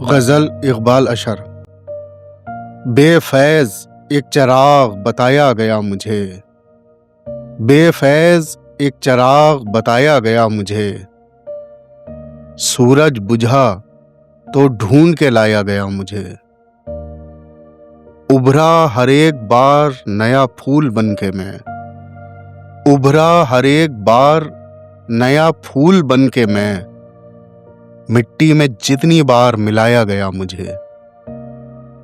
غزل اقبال اشر۔ بے فیض ایک چراغ بتایا گیا مجھے، بے فیض ایک چراغ بتایا گیا مجھے، سورج بجھا تو ڈھونڈ کے لایا گیا مجھے، ابھرا ہر ایک بار نیا پھول بن کے میں، ابھرا ہر ایک بار نیا پھول بن کے میں، مٹی میں جتنی بار ملایا گیا مجھے،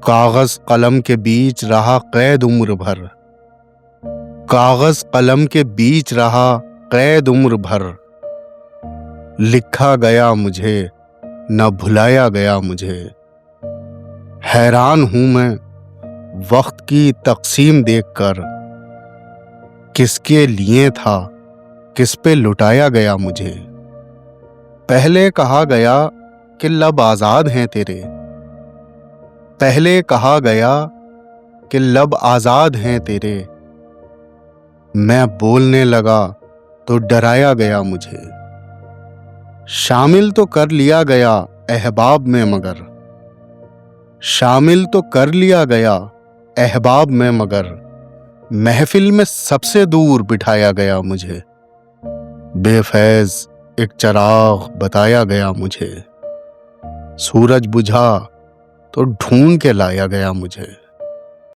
کاغذ قلم کے بیچ رہا قید عمر بھر، کاغذ قلم کے بیچ رہا قید عمر بھر، لکھا گیا مجھے نہ بھلایا گیا مجھے، حیران ہوں میں وقت کی تقسیم دیکھ کر، کس کے لیے تھا کس پہ لٹایا گیا مجھے، پہلے کہا گیا کہ لب آزاد ہیں تیرے، پہلے کہا گیا کہ لب آزاد ہیں تیرے، میں بولنے لگا تو ڈرایا گیا مجھے، شامل تو کر لیا گیا احباب میں مگر، شامل تو کر لیا گیا احباب میں مگر، محفل میں سب سے دور بٹھایا گیا مجھے، بے فیض ایک چراغ بتایا گیا مجھے، سورج بجھا تو ڈھونڈ کے لایا گیا مجھے۔